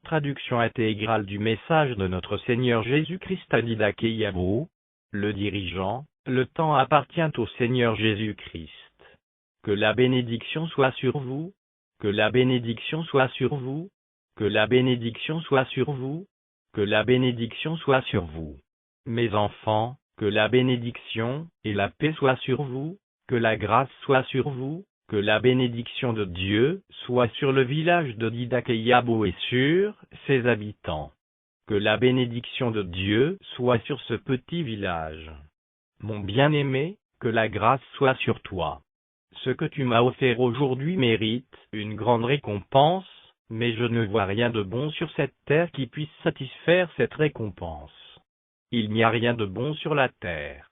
Traduction intégrale du message de notre Seigneur Jésus-Christ à Didache Yabo, le dirigeant. Le temps appartient au Seigneur Jésus-Christ. Que la bénédiction soit sur vous, que la bénédiction soit sur vous, que la bénédiction soit sur vous, que la bénédiction soit sur vous. Mes enfants, que la bénédiction et la paix soient sur vous, que la grâce soit sur vous, que la bénédiction de Dieu soit sur le village de Didache Yabo et sur ses habitants. Que la bénédiction de Dieu soit sur ce petit village. Mon bien-aimé, que la grâce soit sur toi. Ce que tu m'as offert aujourd'hui mérite une grande récompense, mais je ne vois rien de bon sur cette terre qui puisse satisfaire cette récompense. Il n'y a rien de bon sur la terre.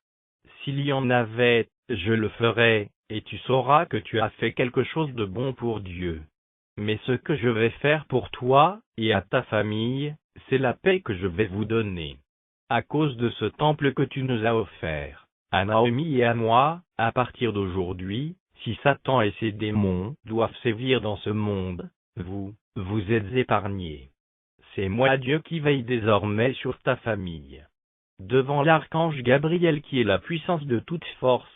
S'il y en avait, je le ferais, et tu sauras que tu as fait quelque chose de bon pour Dieu. Mais ce que je vais faire pour toi, et à ta famille, c'est la paix que je vais vous donner. À cause de ce temple que tu nous as offert, à Naomi et à moi, à partir d'aujourd'hui, si Satan et ses démons doivent sévir dans ce monde, vous êtes épargnés. C'est moi Dieu qui veille désormais sur ta famille. Devant l'archange Gabriel qui est la puissance de toute force,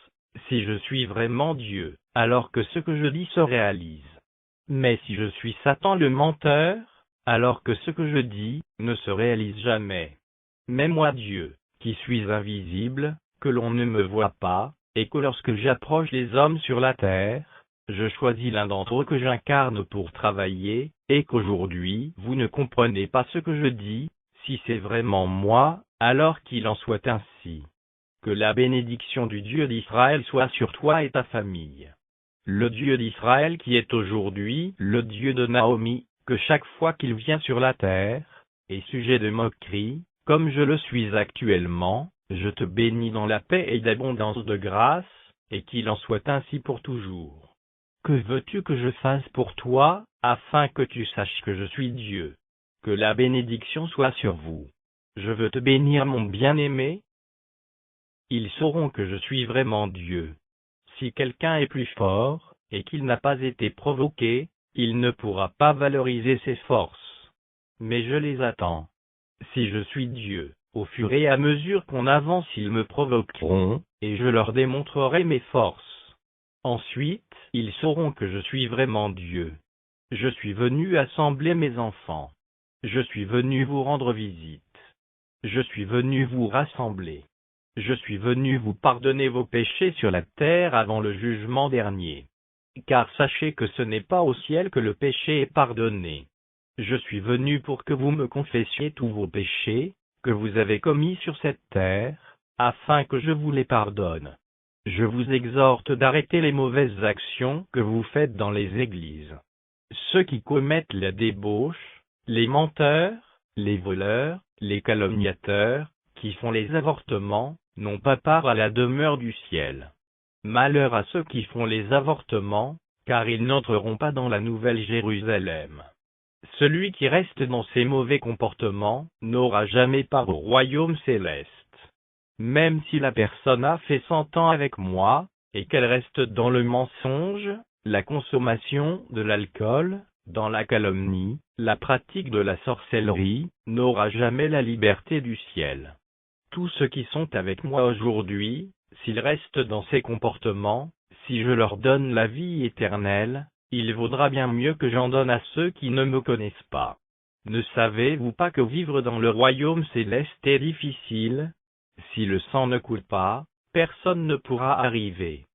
si je suis vraiment Dieu, alors que ce que je dis se réalise. Mais si je suis Satan le menteur, alors que ce que je dis ne se réalise jamais. Mais moi Dieu, qui suis invisible, que l'on ne me voit pas, et que lorsque j'approche les hommes sur la terre, je choisis l'un d'entre eux que j'incarne pour travailler, et qu'aujourd'hui vous ne comprenez pas ce que je dis, si c'est vraiment moi, alors qu'il en soit ainsi. Que la bénédiction du Dieu d'Israël soit sur toi et ta famille. Le Dieu d'Israël qui est aujourd'hui le Dieu de Naomi, que chaque fois qu'il vient sur la terre, est sujet de moquerie, comme je le suis actuellement, je te bénis dans la paix et d'abondance de grâce, et qu'il en soit ainsi pour toujours. Que veux-tu que je fasse pour toi, afin que tu saches que je suis Dieu? Que la bénédiction soit sur vous. Je veux te bénir mon bien-aimé. Ils sauront que je suis vraiment Dieu. Si quelqu'un est plus fort, et qu'il n'a pas été provoqué, il ne pourra pas valoriser ses forces. Mais je les attends. Si je suis Dieu, au fur et à mesure qu'on avance ils me provoqueront, et je leur démontrerai mes forces. Ensuite, ils sauront que je suis vraiment Dieu. Je suis venu assembler mes enfants. Je suis venu vous rendre visite. Je suis venu vous rassembler. Je suis venu vous pardonner vos péchés sur la terre avant le jugement dernier. Car sachez que ce n'est pas au ciel que le péché est pardonné. Je suis venu pour que vous me confessiez tous vos péchés, que vous avez commis sur cette terre, afin que je vous les pardonne. Je vous exhorte d'arrêter les mauvaises actions que vous faites dans les églises. Ceux qui commettent la débauche, les menteurs, les voleurs, les calomniateurs, qui font les avortements, n'ont pas part à la demeure du ciel. Malheur à ceux qui font les avortements, car ils n'entreront pas dans la nouvelle Jérusalem. Celui qui reste dans ses mauvais comportements n'aura jamais part au royaume céleste. Même si la personne a fait 100 ans avec moi, et qu'elle reste dans le mensonge, la consommation de l'alcool, dans la calomnie, la pratique de la sorcellerie, n'aura jamais la liberté du ciel. Tous ceux qui sont avec moi aujourd'hui, s'ils restent dans ces comportements, si je leur donne la vie éternelle, il vaudra bien mieux que j'en donne à ceux qui ne me connaissent pas. Ne savez-vous pas que vivre dans le royaume céleste est difficile? Si le sang ne coule pas, personne ne pourra arriver.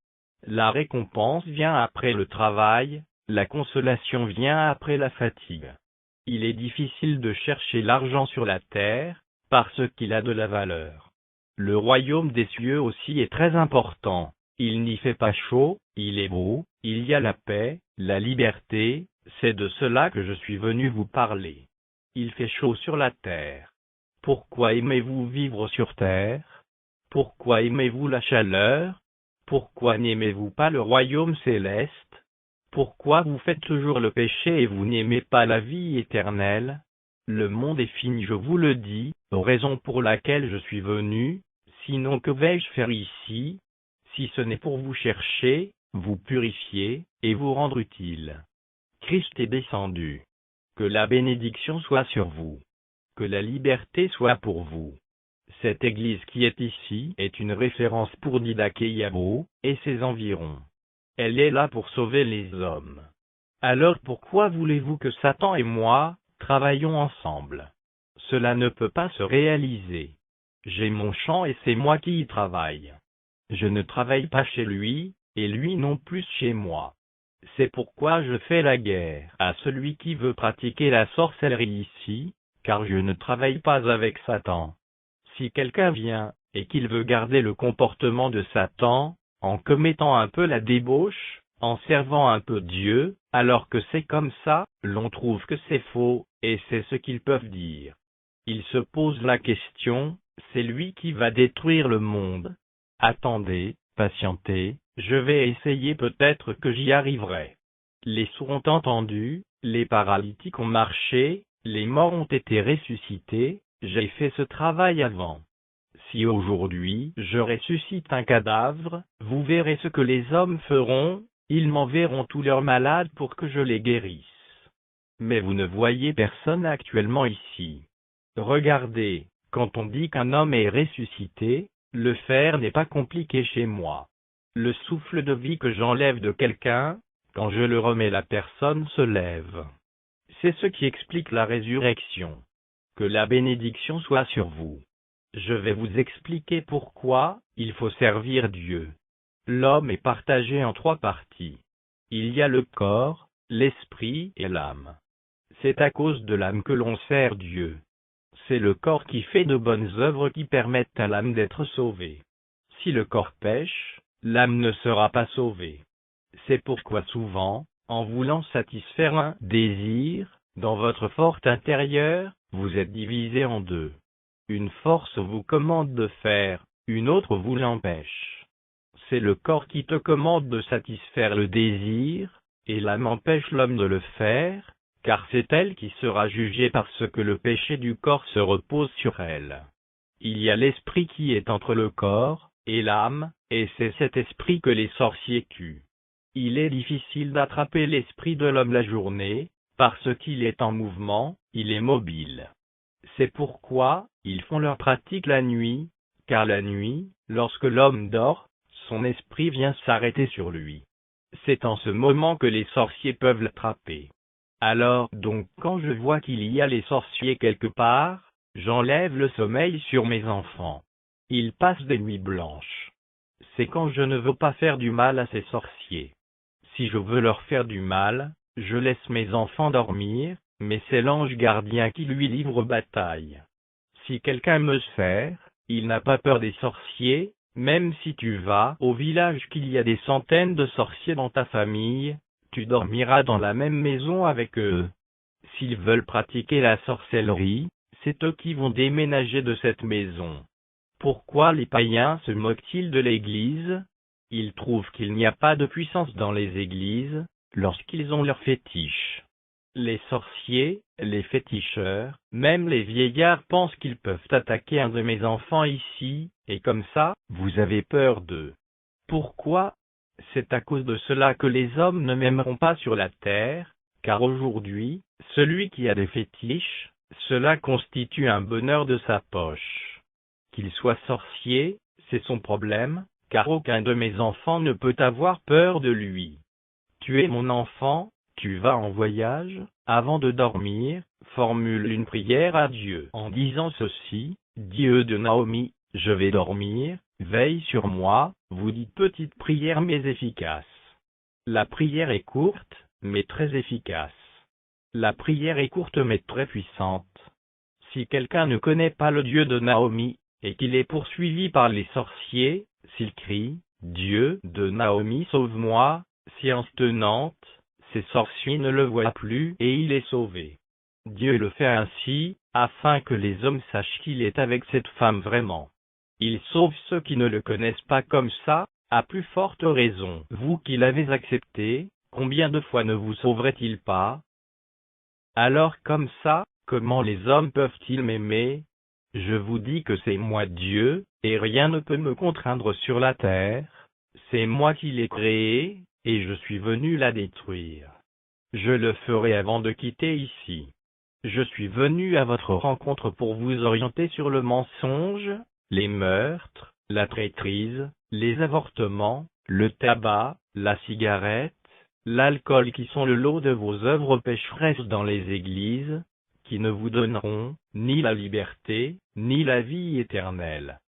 La récompense vient après le travail, la consolation vient après la fatigue. Il est difficile de chercher l'argent sur la terre, parce qu'il a de la valeur. Le royaume des cieux aussi est très important. Il n'y fait pas chaud, il est beau, il y a la paix, la liberté, c'est de cela que je suis venu vous parler. Il fait chaud sur la terre. Pourquoi aimez-vous vivre sur terre? Pourquoi aimez-vous la chaleur? Pourquoi n'aimez-vous pas le royaume céleste? Pourquoi vous faites toujours le péché et vous n'aimez pas la vie éternelle? Le monde est fini, je vous le dis, raison pour laquelle je suis venu, sinon que vais-je faire ici, si ce n'est pour vous chercher, vous purifier, et vous rendre utile. Christ est descendu. Que la bénédiction soit sur vous. Que la liberté soit pour vous. Cette église qui est ici est une référence pour Didaké-Yabo et ses environs. Elle est là pour sauver les hommes. Alors pourquoi voulez-vous que Satan et moi travaillions ensemble? Cela ne peut pas se réaliser. J'ai mon champ et c'est moi qui y travaille. Je ne travaille pas chez lui, et lui non plus chez moi. C'est pourquoi je fais la guerre à celui qui veut pratiquer la sorcellerie ici, car je ne travaille pas avec Satan. Si quelqu'un vient, et qu'il veut garder le comportement de Satan, en commettant un peu la débauche, en servant un peu Dieu, alors que c'est comme ça, l'on trouve que c'est faux, et c'est ce qu'ils peuvent dire. Ils se posent la question, c'est lui qui va détruire le monde. Attendez, patientez, je vais essayer, peut-être que j'y arriverai. Les sourds ont entendu, les paralytiques ont marché, les morts ont été ressuscités, j'ai fait ce travail avant. Si aujourd'hui je ressuscite un cadavre, vous verrez ce que les hommes feront, ils m'enverront tous leurs malades pour que je les guérisse. Mais vous ne voyez personne actuellement ici. Regardez, quand on dit qu'un homme est ressuscité, le faire n'est pas compliqué chez moi. Le souffle de vie que j'enlève de quelqu'un, quand je le remets, la personne se lève. C'est ce qui explique la résurrection. Que la bénédiction soit sur vous. Je vais vous expliquer pourquoi il faut servir Dieu. L'homme est partagé en 3 parties. Il y a le corps, l'esprit et l'âme. C'est à cause de l'âme que l'on sert Dieu. C'est le corps qui fait de bonnes œuvres qui permettent à l'âme d'être sauvée. Si le corps pêche, l'âme ne sera pas sauvée. C'est pourquoi souvent, en voulant satisfaire un désir, dans votre fort intérieur, vous êtes divisé en 2. Une force vous commande de faire, une autre vous l'empêche. C'est le corps qui te commande de satisfaire le désir, et l'âme empêche l'homme de le faire, car c'est elle qui sera jugée parce que le péché du corps se repose sur elle. Il y a l'esprit qui est entre le corps et l'âme, et c'est cet esprit que les sorciers tuent. Il est difficile d'attraper l'esprit de l'homme la journée, parce qu'il est en mouvement, il est mobile. C'est pourquoi ils font leur pratique la nuit, car la nuit, lorsque l'homme dort, son esprit vient s'arrêter sur lui. C'est en ce moment que les sorciers peuvent l'attraper. Alors donc quand je vois qu'il y a les sorciers quelque part, j'enlève le sommeil sur mes enfants. Ils passent des nuits blanches. C'est quand je ne veux pas faire du mal à ces sorciers. Si je veux leur faire du mal, je laisse mes enfants dormir, mais c'est l'ange gardien qui lui livre bataille. Si quelqu'un me sert, il n'a pas peur des sorciers, même si tu vas au village qu'il y a des centaines de sorciers dans ta famille, tu dormiras dans la même maison avec eux. S'ils veulent pratiquer la sorcellerie, c'est eux qui vont déménager de cette maison. Pourquoi les païens se moquent-ils de l'Église? Ils trouvent qu'il n'y a pas de puissance dans les églises, lorsqu'ils ont leurs fétiches. Les sorciers, les féticheurs, même les vieillards pensent qu'ils peuvent attaquer un de mes enfants ici, et comme ça, vous avez peur d'eux. Pourquoi? C'est à cause de cela que les hommes ne m'aimeront pas sur la terre, car aujourd'hui, celui qui a des fétiches, cela constitue un bonheur de sa poche. Qu'il soit sorcier, c'est son problème, car aucun de mes enfants ne peut avoir peur de lui. Tu es mon enfant, tu vas en voyage, avant de dormir, formule une prière à Dieu en disant ceci: Dieu de Naomi, je vais dormir, veille sur moi. Vous dites petite prière mais efficace. La prière est courte, mais très efficace. La prière est courte mais très puissante. Si quelqu'un ne connaît pas le Dieu de Naomi, et qu'il est poursuivi par les sorciers, s'il crie « Dieu de Naomi sauve-moi », séance tenante, ces sorciers ne le voient plus et il est sauvé. Dieu le fait ainsi, afin que les hommes sachent qu'il est avec cette femme vraiment. Il sauve ceux qui ne le connaissent pas comme ça, à plus forte raison. Vous qui l'avez accepté, combien de fois ne vous sauverait-il pas? Alors comme ça, comment les hommes peuvent-ils m'aimer? Je vous dis que c'est moi Dieu, et rien ne peut me contraindre sur la terre. C'est moi qui l'ai créée, et je suis venu la détruire. Je le ferai avant de quitter ici. Je suis venu à votre rencontre pour vous orienter sur le mensonge, les meurtres, la traîtrise, les avortements, le tabac, la cigarette, l'alcool qui sont le lot de vos œuvres pécheresses dans les églises, qui ne vous donneront ni la liberté, ni la vie éternelle.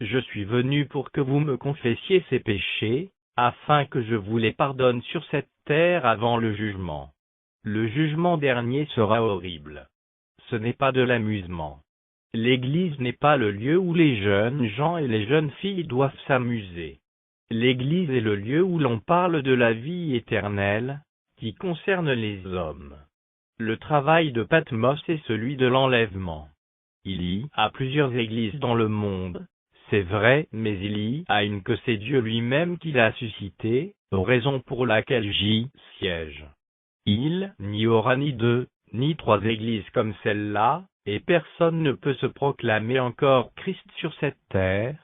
Je suis venu pour que vous me confessiez ces péchés, afin que je vous les pardonne sur cette terre avant le jugement. Le jugement dernier sera horrible. Ce n'est pas de l'amusement. L'Église n'est pas le lieu où les jeunes gens et les jeunes filles doivent s'amuser. L'Église est le lieu où l'on parle de la vie éternelle, qui concerne les hommes. Le travail de Patmos est celui de l'enlèvement. Il y a plusieurs églises dans le monde, c'est vrai, mais il y a une que c'est Dieu lui-même qui l'a suscitée, raison pour laquelle j'y siège. Il n'y aura ni deux, ni trois églises comme celle-là, et personne ne peut se proclamer encore Christ sur cette terre,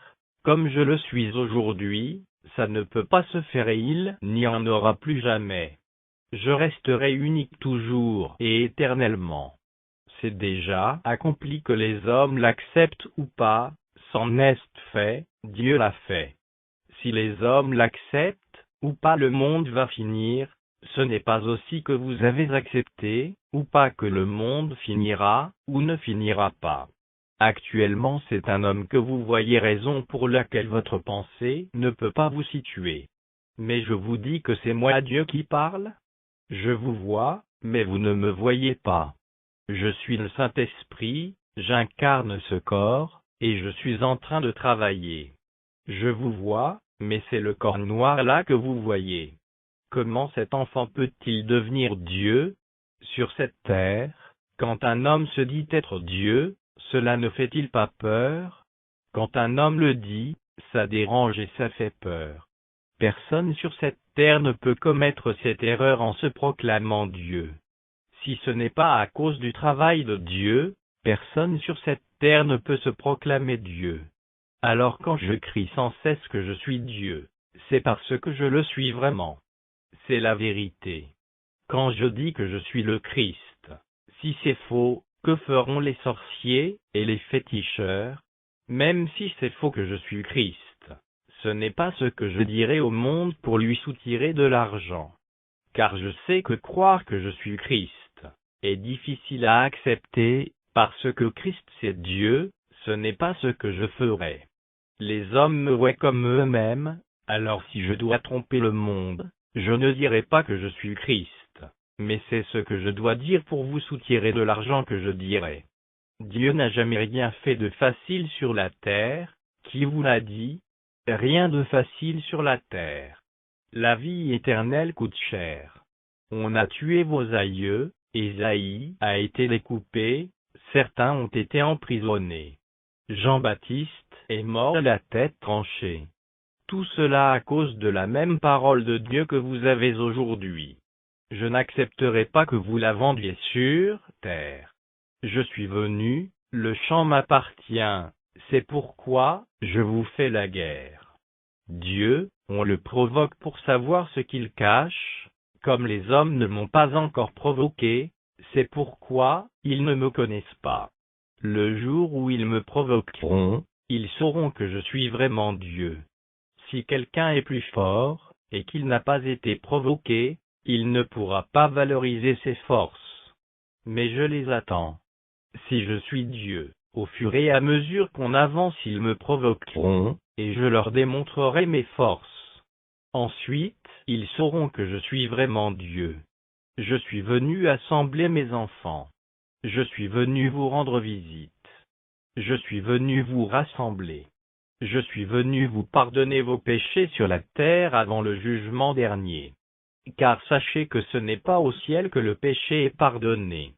comme je le suis aujourd'hui, ça ne peut pas se faire et il n'y en aura plus jamais. Je resterai unique toujours et éternellement. C'est déjà accompli que les hommes l'acceptent ou pas, c'en est fait, Dieu l'a fait. Si les hommes l'acceptent ou pas, le monde va finir. Ce n'est pas aussi que vous avez accepté, ou pas, que le monde finira, ou ne finira pas. Actuellement c'est un homme que vous voyez, raison pour laquelle votre pensée ne peut pas vous situer. Mais je vous dis que c'est moi Dieu qui parle. Je vous vois, mais vous ne me voyez pas. Je suis le Saint-Esprit, j'incarne ce corps, et je suis en train de travailler. Je vous vois, mais c'est le corps noir là que vous voyez. Comment cet enfant peut-il devenir Dieu sur cette terre? Quand un homme se dit être Dieu, cela ne fait-il pas peur? Quand un homme le dit, ça dérange et ça fait peur. Personne sur cette terre ne peut commettre cette erreur en se proclamant Dieu. Si ce n'est pas à cause du travail de Dieu, personne sur cette terre ne peut se proclamer Dieu. Alors quand je crie sans cesse que je suis Dieu, c'est parce que je le suis vraiment. C'est la vérité. Quand je dis que je suis le Christ, si c'est faux, que feront les sorciers et les féticheurs? Même si c'est faux que je suis Christ, ce n'est pas ce que je dirai au monde pour lui soutirer de l'argent. Car je sais que croire que je suis Christ est difficile à accepter, parce que Christ c'est Dieu, ce n'est pas ce que je ferai. Les hommes me voient comme eux-mêmes, alors si je dois tromper le monde, je ne dirai pas que je suis Christ, mais c'est ce que je dois dire pour vous soutirer de l'argent que je dirai. Dieu n'a jamais rien fait de facile sur la terre, qui vous l'a dit? Rien de facile sur la terre. La vie éternelle coûte cher. On a tué vos aïeux, Ésaïe a été découpé, certains ont été emprisonnés. Jean-Baptiste est mort la tête tranchée. Tout cela à cause de la même parole de Dieu que vous avez aujourd'hui. Je n'accepterai pas que vous la vendiez sur terre. Je suis venu, le champ m'appartient, c'est pourquoi je vous fais la guerre. Dieu, on le provoque pour savoir ce qu'il cache, comme les hommes ne m'ont pas encore provoqué, c'est pourquoi ils ne me connaissent pas. Le jour où ils me provoqueront, ils sauront que je suis vraiment Dieu. Si quelqu'un est plus fort, et qu'il n'a pas été provoqué, il ne pourra pas valoriser ses forces. Mais je les attends. Si je suis Dieu, au fur et à mesure qu'on avance ils me provoqueront, et je leur démontrerai mes forces. Ensuite, ils sauront que je suis vraiment Dieu. Je suis venu assembler mes enfants. Je suis venu vous rendre visite. Je suis venu vous rassembler. Je suis venu vous pardonner vos péchés sur la terre avant le jugement dernier. Car sachez que ce n'est pas au ciel que le péché est pardonné.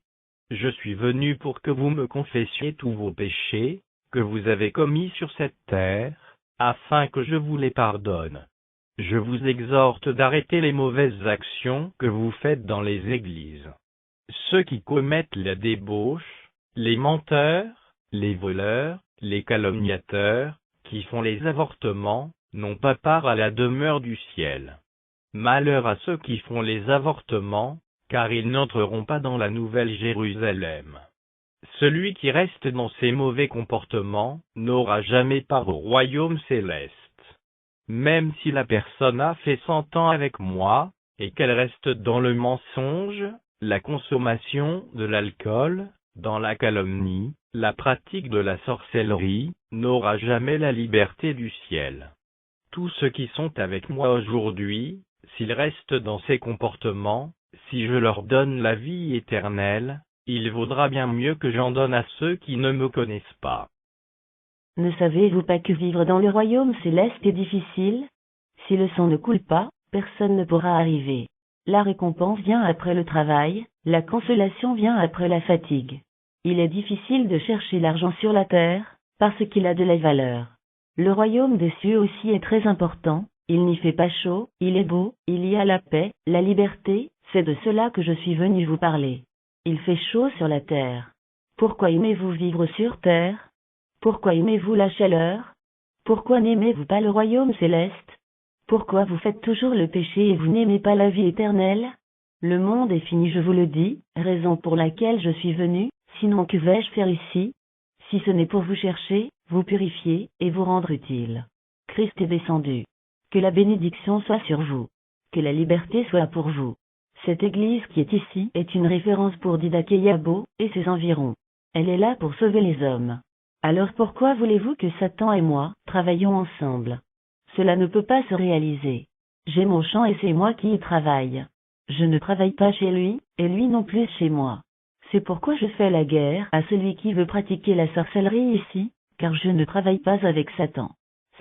Je suis venu pour que vous me confessiez tous vos péchés, que vous avez commis sur cette terre, afin que je vous les pardonne. Je vous exhorte d'arrêter les mauvaises actions que vous faites dans les églises. Ceux qui commettent la débauche, les menteurs, les voleurs, les calomniateurs, qui font les avortements, n'ont pas part à la demeure du ciel. Malheur à ceux qui font les avortements, car ils n'entreront pas dans la nouvelle Jérusalem. Celui qui reste dans ses mauvais comportements n'aura jamais part au royaume céleste. Même si la personne a fait 100 ans avec moi, et qu'elle reste dans le mensonge, la consommation de l'alcool, dans la calomnie, la pratique de la sorcellerie, n'aura jamais la liberté du ciel. Tous ceux qui sont avec moi aujourd'hui, s'ils restent dans ces comportements, si je leur donne la vie éternelle, il vaudra bien mieux que j'en donne à ceux qui ne me connaissent pas. Ne savez-vous pas que vivre dans le royaume céleste est difficile? Si le sang ne coule pas, personne ne pourra arriver. La récompense vient après le travail, la consolation vient après la fatigue. Il est difficile de chercher l'argent sur la terre, parce qu'il a de la valeur. Le royaume des cieux aussi est très important, il n'y fait pas chaud, il est beau, il y a la paix, la liberté, c'est de cela que je suis venu vous parler. Il fait chaud sur la terre. Pourquoi aimez-vous vivre sur terre? Pourquoi aimez-vous la chaleur? Pourquoi n'aimez-vous pas le royaume céleste? Pourquoi vous faites toujours le péché et vous n'aimez pas la vie éternelle? Le monde est fini, je vous le dis, raison pour laquelle je suis venu, sinon que vais-je faire ici? Si ce n'est pour vous chercher, vous purifier, et vous rendre utile. Christ est descendu. Que la bénédiction soit sur vous. Que la liberté soit pour vous. Cette église qui est ici est une référence pour Didaké-Yabo et ses environs. Elle est là pour sauver les hommes. Alors pourquoi voulez-vous que Satan et moi travaillions ensemble? Cela ne peut pas se réaliser. J'ai mon champ et c'est moi qui y travaille. Je ne travaille pas chez lui, et lui non plus chez moi. C'est pourquoi je fais la guerre à celui qui veut pratiquer la sorcellerie ici, car je ne travaille pas avec Satan.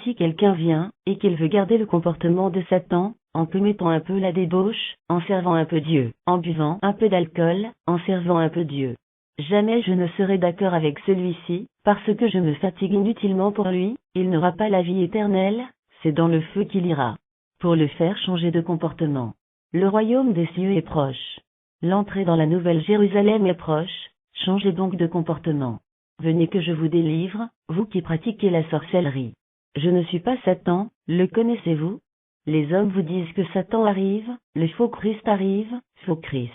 Si quelqu'un vient, et qu'il veut garder le comportement de Satan, en commettant un peu la débauche, en servant un peu Dieu, en buvant un peu d'alcool, en servant un peu Dieu. Jamais je ne serai d'accord avec celui-ci, parce que je me fatigue inutilement pour lui, il n'aura pas la vie éternelle, c'est dans le feu qu'il ira. Pour le faire changer de comportement. Le royaume des cieux est proche. L'entrée dans la nouvelle Jérusalem est proche, changez donc de comportement. Venez que je vous délivre, vous qui pratiquez la sorcellerie. Je ne suis pas Satan, le connaissez-vous? Les hommes vous disent que Satan arrive, le faux Christ arrive, faux Christ.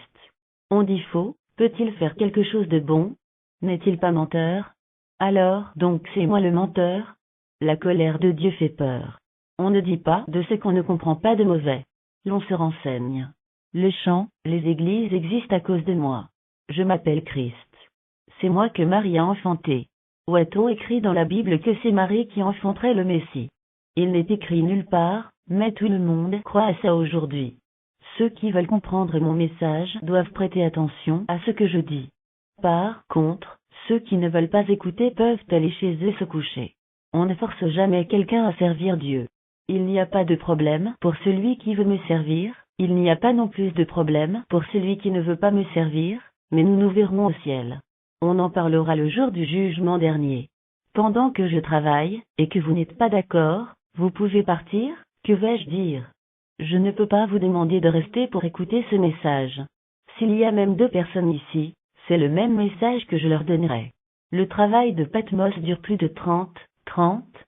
On dit faux, peut-il faire quelque chose de bon? N'est-il pas menteur? Alors, donc c'est moi le menteur? La colère de Dieu fait peur. On ne dit pas de ce qu'on ne comprend pas de mauvais. L'on se renseigne. Le chant, les églises existent à cause de moi. Je m'appelle Christ. C'est moi que Marie a enfanté. Où a-t-on écrit dans la Bible que c'est Marie qui enfanterait le Messie? Il n'est écrit nulle part, mais tout le monde croit à ça aujourd'hui. Ceux qui veulent comprendre mon message doivent prêter attention à ce que je dis. Par contre, ceux qui ne veulent pas écouter peuvent aller chez eux se coucher. On ne force jamais quelqu'un à servir Dieu. Il n'y a pas de problème pour celui qui veut me servir, il n'y a pas non plus de problème pour celui qui ne veut pas me servir, mais nous nous verrons au ciel. On en parlera le jour du jugement dernier. Pendant que je travaille, et que vous n'êtes pas d'accord, vous pouvez partir, que vais-je dire? Je ne peux pas vous demander de rester pour écouter ce message. S'il y a même 2 personnes ici, c'est le même message que je leur donnerai. Le travail de Patmos dure plus de 30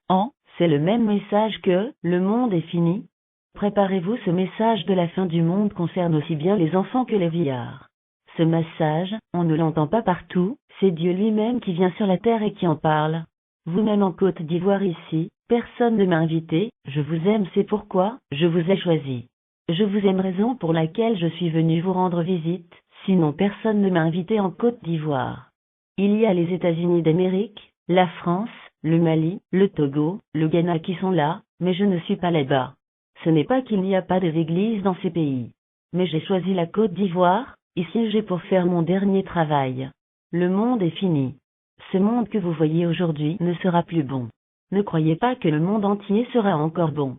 ans, c'est le même message que « le monde est fini ». Préparez-vous, ce message de la fin du monde concerne aussi bien les enfants que les vieillards. Ce message, on ne l'entend pas partout, c'est Dieu lui-même qui vient sur la terre et qui en parle. Vous-même en Côte d'Ivoire ici, personne ne m'a invité, je vous aime, c'est pourquoi je vous ai choisi. Je vous aime, raison pour laquelle je suis venu vous rendre visite, sinon personne ne m'a invité en Côte d'Ivoire. Il y a les États-Unis d'Amérique, la France, le Mali, le Togo, le Ghana qui sont là, mais je ne suis pas là-bas. Ce n'est pas qu'il n'y a pas d'église dans ces pays. Mais j'ai choisi la Côte d'Ivoire, ici j'ai pour faire mon dernier travail. Le monde est fini. Ce monde que vous voyez aujourd'hui ne sera plus bon. Ne croyez pas que le monde entier sera encore bon.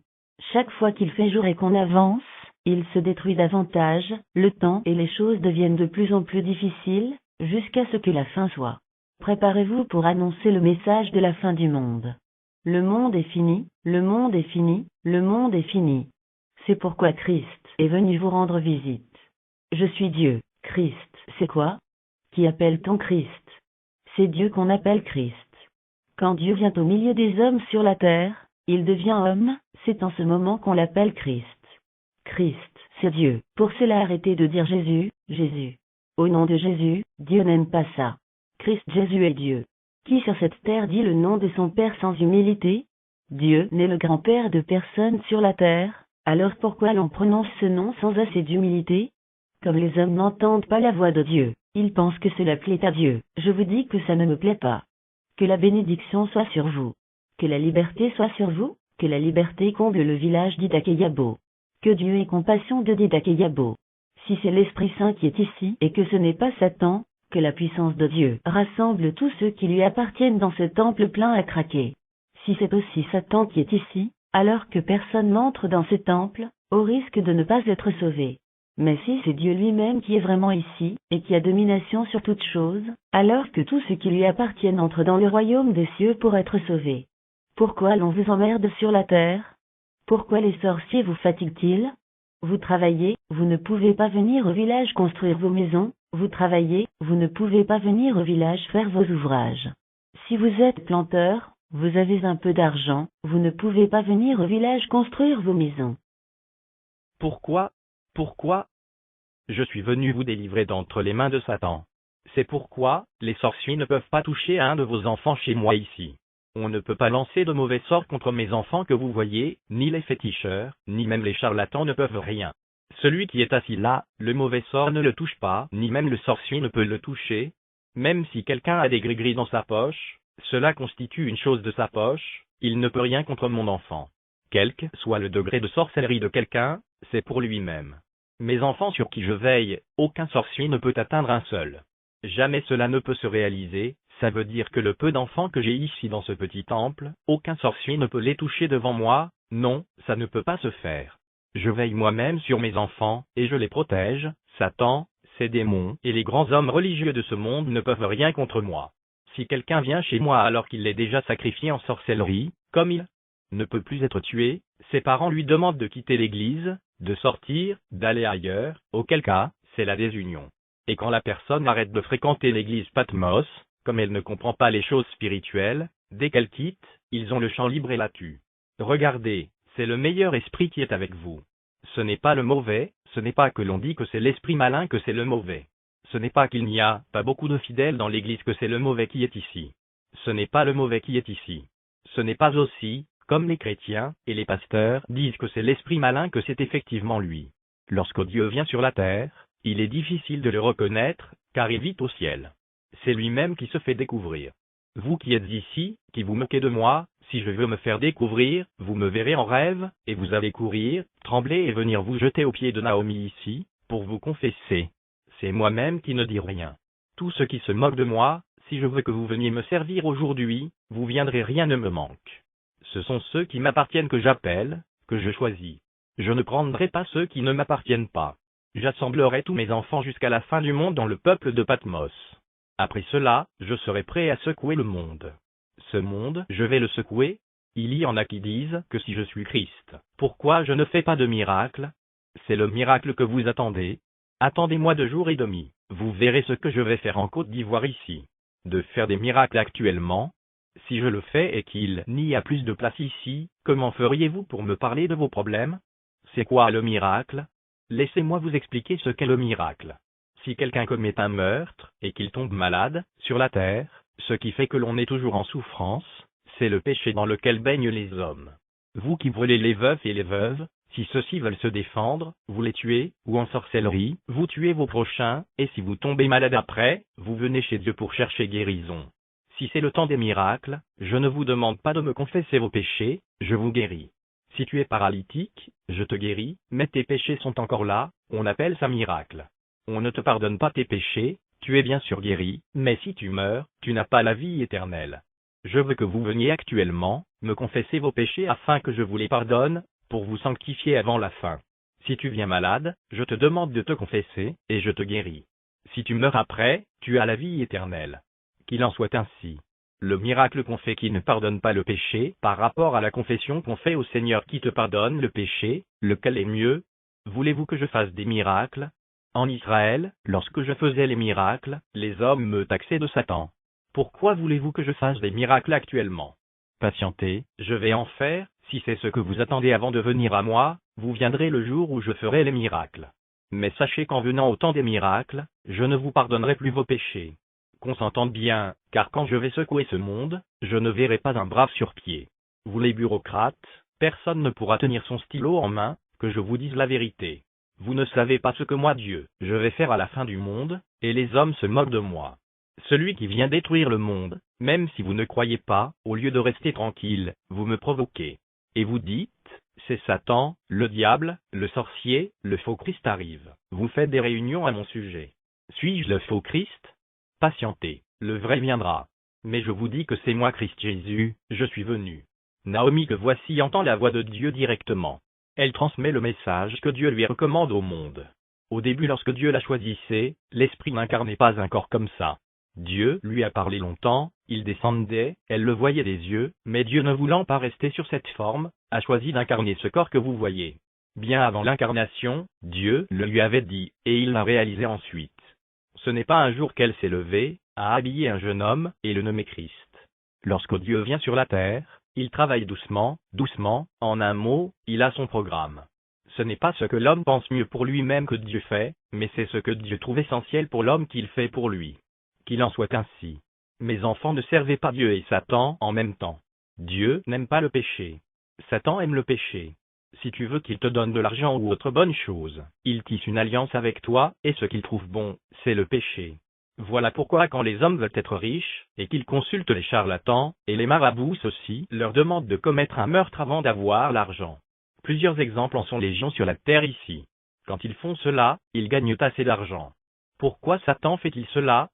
Chaque fois qu'il fait jour et qu'on avance, il se détruit davantage, le temps et les choses deviennent de plus en plus difficiles, jusqu'à ce que la fin soit. Préparez-vous pour annoncer le message de la fin du monde. Le monde est fini, le monde est fini, le monde est fini. C'est pourquoi Christ est venu vous rendre visite. Je suis Dieu. Christ, c'est quoi? Qui appelle-t-on Christ? C'est Dieu qu'on appelle Christ. Quand Dieu vient au milieu des hommes sur la terre, il devient homme, c'est en ce moment qu'on l'appelle Christ. Christ, c'est Dieu. Pour cela arrêtez de dire Jésus, Jésus. Au nom de Jésus, Dieu n'aime pas ça. Christ Jésus est Dieu. Qui sur cette terre dit le nom de son Père sans humilité? Dieu n'est le grand-père de personne sur la terre, alors pourquoi l'on prononce ce nom sans assez d'humilité? Comme les hommes n'entendent pas la voix de Dieu, ils pensent que cela plaît à Dieu. Je vous dis que ça ne me plaît pas. Que la bénédiction soit sur vous. Que la liberté soit sur vous, que la liberté comble le village d'Idakeyabo. Que Dieu ait compassion de Didakeyabo. Si c'est l'Esprit Saint qui est ici et que ce n'est pas Satan, que la puissance de Dieu rassemble tous ceux qui lui appartiennent dans ce temple plein à craquer. Si c'est aussi Satan qui est ici, alors que personne n'entre dans ce temple, au risque de ne pas être sauvé. Mais si c'est Dieu lui-même qui est vraiment ici, et qui a domination sur toutes choses, alors que tous ceux qui lui appartiennent entrent dans le royaume des cieux pour être sauvés. Pourquoi l'on vous emmerde sur la terre? Pourquoi les sorciers vous fatiguent-ils? Vous travaillez, vous ne pouvez pas venir au village construire vos maisons, vous travaillez, vous ne pouvez pas venir au village faire vos ouvrages. Si vous êtes planteur, vous avez un peu d'argent, vous ne pouvez pas venir au village construire vos maisons. Pourquoi? Je suis venu vous délivrer d'entre les mains de Satan. C'est pourquoi les sorciers ne peuvent pas toucher un de vos enfants chez moi ici. On ne peut pas lancer de mauvais sorts contre mes enfants que vous voyez, ni les féticheurs, ni même les charlatans ne peuvent rien. Celui qui est assis là, le mauvais sort ne le touche pas, ni même le sorcier ne peut le toucher. Même si quelqu'un a des gris-gris dans sa poche, cela constitue une chose de sa poche, il ne peut rien contre mon enfant. Quel que soit le degré de sorcellerie de quelqu'un, c'est pour lui-même. Mes enfants sur qui je veille, aucun sorcier ne peut atteindre un seul. Jamais cela ne peut se réaliser, ça veut dire que le peu d'enfants que j'ai ici dans ce petit temple, aucun sorcier ne peut les toucher devant moi, non, ça ne peut pas se faire. Je veille moi-même sur mes enfants, et je les protège, Satan, ses démons et les grands hommes religieux de ce monde ne peuvent rien contre moi. Si quelqu'un vient chez moi alors qu'il l'est déjà sacrifié en sorcellerie, comme il ne peut plus être tué, ses parents lui demandent de quitter l'église, de sortir, d'aller ailleurs, auquel cas, c'est la désunion. Et quand la personne arrête de fréquenter l'église Patmos, comme elle ne comprend pas les choses spirituelles, dès qu'elle quitte, ils ont le champ libre et la tuent. Regardez, c'est le meilleur esprit qui est avec vous. Ce n'est pas le mauvais, ce n'est pas que l'on dit que c'est l'esprit malin que c'est le mauvais. Ce n'est pas qu'il n'y a pas beaucoup de fidèles dans l'église que c'est le mauvais qui est ici. Ce n'est pas le mauvais qui est ici. Ce n'est pas aussi, comme les chrétiens et les pasteurs disent que c'est l'esprit malin que c'est effectivement lui. Lorsque Dieu vient sur la terre, il est difficile de le reconnaître, car il vit au ciel. C'est lui-même qui se fait découvrir. Vous qui êtes ici, qui vous moquez de moi, si je veux me faire découvrir, vous me verrez en rêve, et vous allez courir, trembler et venir vous jeter aux pieds de Naomi ici, pour vous confesser. C'est moi-même qui ne dis rien. Tous ceux qui se moquent de moi, si je veux que vous veniez me servir aujourd'hui, vous viendrez, rien ne me manque. Ce sont ceux qui m'appartiennent que j'appelle, que je choisis. Je ne prendrai pas ceux qui ne m'appartiennent pas. J'assemblerai tous mes enfants jusqu'à la fin du monde dans le peuple de Patmos. Après cela, je serai prêt à secouer le monde. Ce monde, je vais le secouer. Il y en a qui disent que si je suis Christ, pourquoi je ne fais pas de miracle? C'est le miracle que vous attendez. Attendez-moi 2 jours et demi, vous verrez ce que je vais faire en Côte d'Ivoire ici. De faire des miracles actuellement? Si je le fais et qu'il n'y a plus de place ici, comment feriez-vous pour me parler de vos problèmes? C'est quoi le miracle? Laissez-moi vous expliquer ce qu'est le miracle. Si quelqu'un commet un meurtre, et qu'il tombe malade, sur la terre, ce qui fait que l'on est toujours en souffrance, c'est le péché dans lequel baignent les hommes. Vous qui brûlez les veufs et les veuves, si ceux-ci veulent se défendre, vous les tuez, ou en sorcellerie, vous tuez vos prochains, et si vous tombez malade après, vous venez chez Dieu pour chercher guérison. Si c'est le temps des miracles, je ne vous demande pas de me confesser vos péchés, je vous guéris. Si tu es paralytique, je te guéris, mais tes péchés sont encore là, on appelle ça miracle. On ne te pardonne pas tes péchés, tu es bien sûr guéri, mais si tu meurs, tu n'as pas la vie éternelle. Je veux que vous veniez actuellement, me confesser vos péchés afin que je vous les pardonne, pour vous sanctifier avant la fin. Si tu viens malade, je te demande de te confesser, et je te guéris. Si tu meurs après, tu as la vie éternelle. Qu'il en soit ainsi. Le miracle qu'on fait qui ne pardonne pas le péché, par rapport à la confession qu'on fait au Seigneur qui te pardonne le péché, lequel est mieux? Voulez-vous que je fasse des miracles? En Israël, lorsque je faisais les miracles, les hommes me taxaient de Satan. Pourquoi voulez-vous que je fasse des miracles actuellement? Patientez, je vais en faire, Si c'est ce que vous attendez avant de venir à moi, vous viendrez le jour où je ferai les miracles. Mais sachez qu'en venant au temps des miracles, je ne vous pardonnerai plus vos péchés. Qu'on s'entende bien, car quand je vais secouer ce monde, je ne verrai pas un brave sur pied. Vous les bureaucrates, personne ne pourra tenir son stylo en main, que je vous dise la vérité. Vous ne savez pas ce que moi Dieu, je vais faire à la fin du monde, et les hommes se moquent de moi. Celui qui vient détruire le monde, même si vous ne croyez pas, au lieu de rester tranquille, vous me provoquez. Et vous dites, c'est Satan, le diable, le sorcier, le faux Christ arrive. Vous faites des réunions à mon sujet. Suis-je le faux Christ? Patientez, le vrai viendra. Mais je vous dis que c'est moi Christ Jésus, je suis venu. Naomi que voici entend la voix de Dieu directement. Elle transmet le message que Dieu lui recommande au monde. Au début lorsque Dieu la choisissait, l'esprit n'incarnait pas un corps comme ça. Dieu lui a parlé longtemps, il descendait, elle le voyait des yeux, mais Dieu ne voulant pas rester sur cette forme, a choisi d'incarner ce corps que vous voyez. Bien avant l'incarnation, Dieu le lui avait dit, et il l'a réalisé ensuite. Ce n'est pas un jour qu'elle s'est levée, a habillé un jeune homme, et le nommé Christ. Lorsque Dieu vient sur la terre, il travaille doucement, doucement, en un mot, il a son programme. Ce n'est pas ce que l'homme pense mieux pour lui-même que Dieu fait, mais c'est ce que Dieu trouve essentiel pour l'homme qu'il fait pour lui. Qu'il en soit ainsi. Mes enfants ne servez pas Dieu et Satan en même temps. Dieu n'aime pas le péché. Satan aime le péché. Si tu veux qu'il te donne de l'argent ou autre bonne chose, il tisse une alliance avec toi, et ce qu'il trouve bon, c'est le péché. Voilà pourquoi quand les hommes veulent être riches, et qu'ils consultent les charlatans, et les marabouts aussi, leur demandent de commettre un meurtre avant d'avoir l'argent. Plusieurs exemples en sont légion sur la terre ici. Quand ils font cela, ils gagnent assez d'argent. Pourquoi Satan fait-il cela?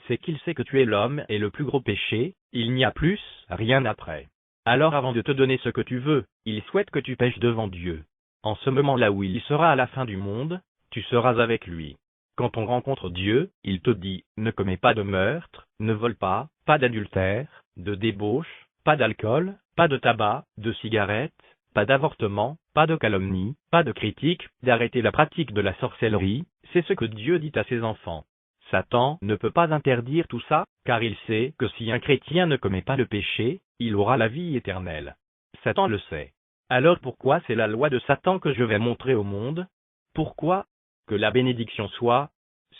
C'est qu'il sait que tu es l'homme et le plus gros péché, il n'y a plus, rien après. Alors avant de te donner ce que tu veux, il souhaite que tu pèches devant Dieu. En ce moment-là où il sera à la fin du monde, tu seras avec lui. Quand on rencontre Dieu, il te dit, ne commets pas de meurtre, ne vole pas, pas d'adultère, de débauche, pas d'alcool, pas de tabac, de cigarettes, pas d'avortement, pas de calomnie, pas de critique, d'arrêter la pratique de la sorcellerie, c'est ce que Dieu dit à ses enfants. Satan ne peut pas interdire tout ça, car il sait que si un chrétien ne commet pas le péché, il aura la vie éternelle. Satan le sait. Alors pourquoi c'est la loi de Satan que je vais montrer au monde? Pourquoi? Que la bénédiction soit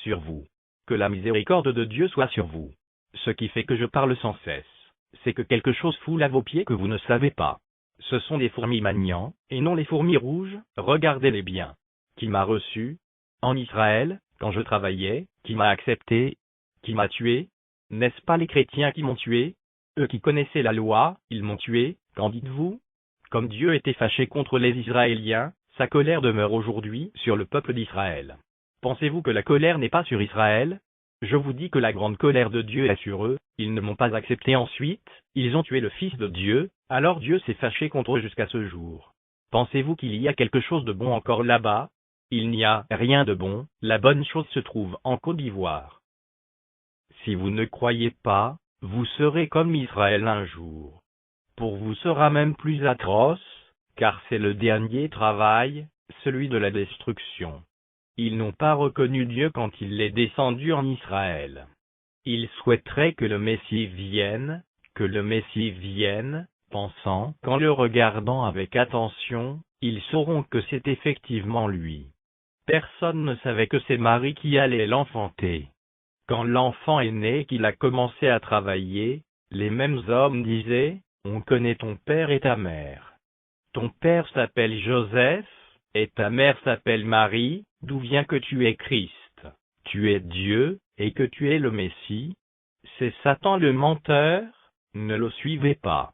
sur vous. Que la miséricorde de Dieu soit sur vous. Ce qui fait que je parle sans cesse, c'est que quelque chose foule à vos pieds que vous ne savez pas. Ce sont des fourmis maniants, et non les fourmis rouges, regardez-les bien. Qui m'a reçu? En Israël, quand je travaillais, qui m'a accepté? Qui m'a tué? N'est-ce pas les chrétiens qui m'ont tué? Eux qui connaissaient la loi, ils m'ont tué, qu'en dites-vous? Comme Dieu était fâché contre les Israéliens, sa colère demeure aujourd'hui sur le peuple d'Israël. Pensez-vous que la colère n'est pas sur Israël? Je vous dis que la grande colère de Dieu est sur eux, ils ne m'ont pas accepté ensuite, ils ont tué le Fils de Dieu, alors Dieu s'est fâché contre eux jusqu'à ce jour. Pensez-vous qu'il y a quelque chose de bon encore là-bas? Il n'y a rien de bon, la bonne chose se trouve en Côte d'Ivoire. Si vous ne croyez pas, vous serez comme Israël un jour. Pour vous sera même plus atroce, car c'est le dernier travail, celui de la destruction. Ils n'ont pas reconnu Dieu quand il est descendu en Israël. Ils souhaiteraient que le Messie vienne, pensant qu'en le regardant avec attention, ils sauront que c'est effectivement lui. Personne ne savait que c'est Marie qui allait l'enfanter. Quand l'enfant est né qu'il a commencé à travailler, les mêmes hommes disaient, « On connaît ton père et ta mère. Ton père s'appelle Joseph, et ta mère s'appelle Marie, d'où vient que tu es Christ? Tu es Dieu, et que tu es le Messie? » C'est Satan le menteur, ne le suivez pas.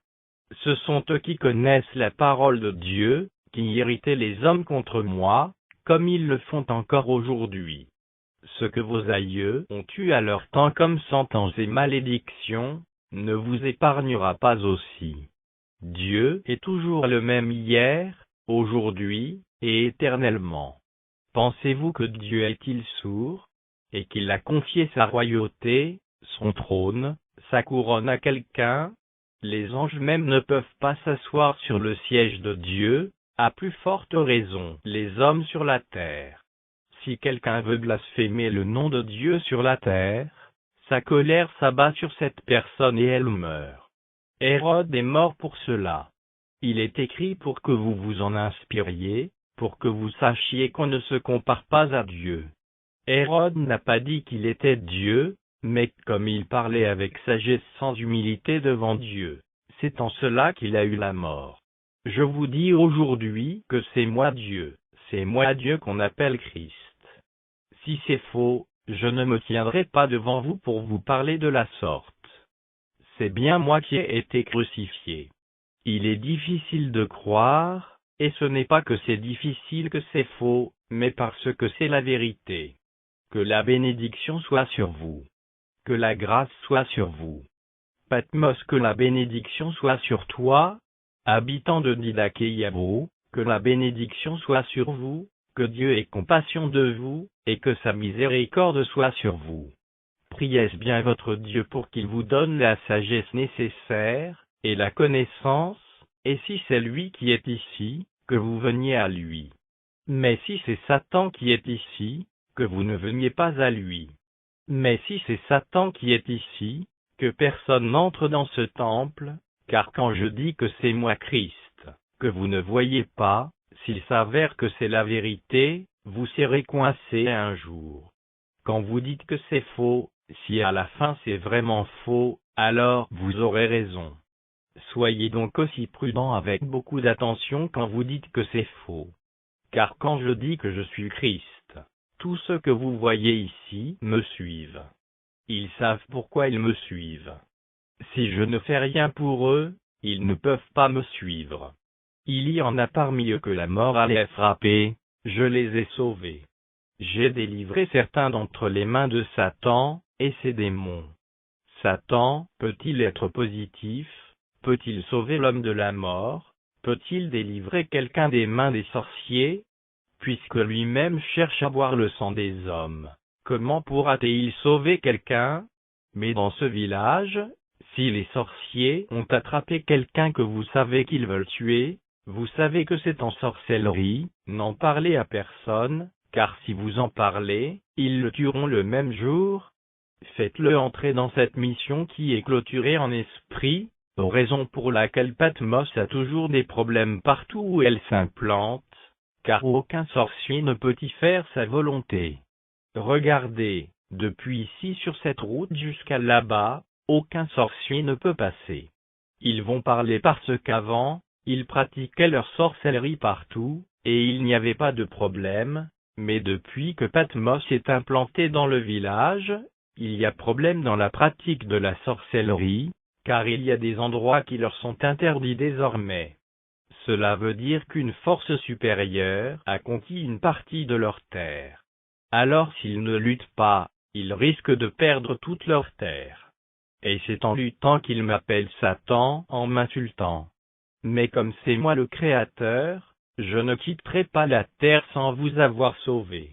Ce sont eux qui connaissent la parole de Dieu, qui irritaient les hommes contre moi, comme ils le font encore aujourd'hui. Ce que vos aïeux ont eu à leur temps comme sentences et malédictions, ne vous épargnera pas aussi. Dieu est toujours le même hier, aujourd'hui, et éternellement. Pensez-vous que Dieu est-il sourd, et qu'il a confié sa royauté, son trône, sa couronne à quelqu'un? Les anges même ne peuvent pas s'asseoir sur le siège de Dieu, à plus forte raison les hommes sur la terre. Si quelqu'un veut blasphémer le nom de Dieu sur la terre, sa colère s'abat sur cette personne et elle meurt. Hérode est mort pour cela. Il est écrit pour que vous vous en inspiriez, pour que vous sachiez qu'on ne se compare pas à Dieu. Hérode n'a pas dit qu'il était Dieu, mais comme il parlait avec sagesse sans humilité devant Dieu, c'est en cela qu'il a eu la mort. Je vous dis aujourd'hui que c'est moi Dieu qu'on appelle Christ. Si c'est faux, je ne me tiendrai pas devant vous pour vous parler de la sorte. C'est bien moi qui ai été crucifié. Il est difficile de croire, et ce n'est pas que c'est difficile que c'est faux, mais parce que c'est la vérité. Que la bénédiction soit sur vous. Que la grâce soit sur vous. Patmos, que la bénédiction soit sur toi. Habitant de Didac et Yabro, que la bénédiction soit sur vous, que Dieu ait compassion de vous, et que sa miséricorde soit sur vous. Priez bien votre Dieu pour qu'il vous donne la sagesse nécessaire, et la connaissance, et si c'est lui qui est ici, que vous veniez à lui. Mais si c'est Satan qui est ici, que vous ne veniez pas à lui. Mais si c'est Satan qui est ici, que personne n'entre dans ce temple, car quand je dis que c'est moi Christ, que vous ne voyez pas, s'il s'avère que c'est la vérité, vous serez coincé un jour. Quand vous dites que c'est faux, si à la fin c'est vraiment faux, alors vous aurez raison. Soyez donc aussi prudents avec beaucoup d'attention quand vous dites que c'est faux. Car quand je dis que je suis Christ, tous ceux que vous voyez ici me suivent. Ils savent pourquoi ils me suivent. Si je ne fais rien pour eux, ils ne peuvent pas me suivre. Il y en a parmi eux que la mort allait frapper, je les ai sauvés. J'ai délivré certains d'entre les mains de Satan, et ses démons. Satan, peut-il être positif? Peut-il sauver l'homme de la mort? Peut-il délivrer quelqu'un des mains des sorciers? Puisque lui-même cherche à boire le sang des hommes, comment pourra-t-il sauver quelqu'un? Mais dans ce village, si les sorciers ont attrapé quelqu'un que vous savez qu'ils veulent tuer, vous savez que c'est en sorcellerie, n'en parlez à personne, car si vous en parlez, ils le tueront le même jour. Faites-le entrer dans cette mission qui est clôturée en esprit, raison pour laquelle Patmos a toujours des problèmes partout où elle s'implante, car aucun sorcier ne peut y faire sa volonté. Regardez, depuis ici sur cette route jusqu'à là-bas, aucun sorcier ne peut passer. Ils vont parler parce qu'avant, ils pratiquaient leur sorcellerie partout, et il n'y avait pas de problème, mais depuis que Patmos est implanté dans le village, il y a problème dans la pratique de la sorcellerie, car il y a des endroits qui leur sont interdits désormais. Cela veut dire qu'une force supérieure a conquis une partie de leur terre. Alors s'ils ne luttent pas, ils risquent de perdre toute leur terre. Et c'est en luttant qu'ils m'appellent Satan en m'insultant. Mais comme c'est moi le Créateur, je ne quitterai pas la terre sans vous avoir sauvé.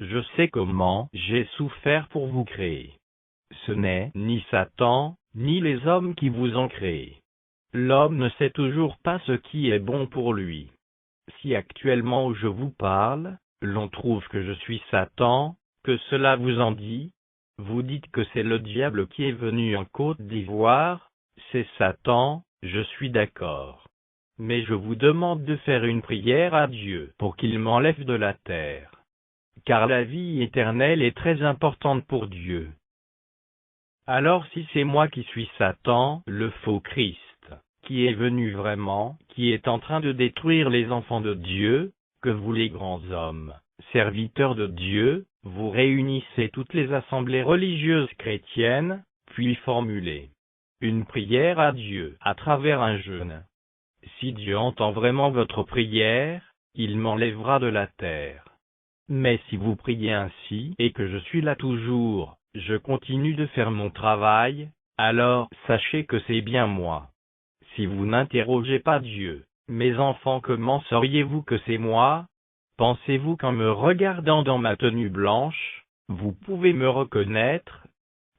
Je sais comment j'ai souffert pour vous créer. Ce n'est ni Satan, ni les hommes qui vous ont créé. L'homme ne sait toujours pas ce qui est bon pour lui. Si actuellement où je vous parle, l'on trouve que je suis Satan, que cela vous en dit, vous dites que c'est le diable qui est venu en Côte d'Ivoire, c'est Satan, je suis d'accord. Mais je vous demande de faire une prière à Dieu pour qu'il m'enlève de la terre. Car la vie éternelle est très importante pour Dieu. Alors si c'est moi qui suis Satan, le faux Christ, qui est venu vraiment, qui est en train de détruire les enfants de Dieu, que vous les grands hommes, serviteurs de Dieu, vous réunissez toutes les assemblées religieuses chrétiennes, puis formulez une prière à Dieu à travers un jeûne. Si Dieu entend vraiment votre prière, il m'enlèvera de la terre. Mais si vous priez ainsi et que je suis là toujours, je continue de faire mon travail, alors sachez que c'est bien moi. Si vous n'interrogez pas Dieu, mes enfants, comment sauriez-vous que c'est moi? Pensez-vous qu'en me regardant dans ma tenue blanche, vous pouvez me reconnaître?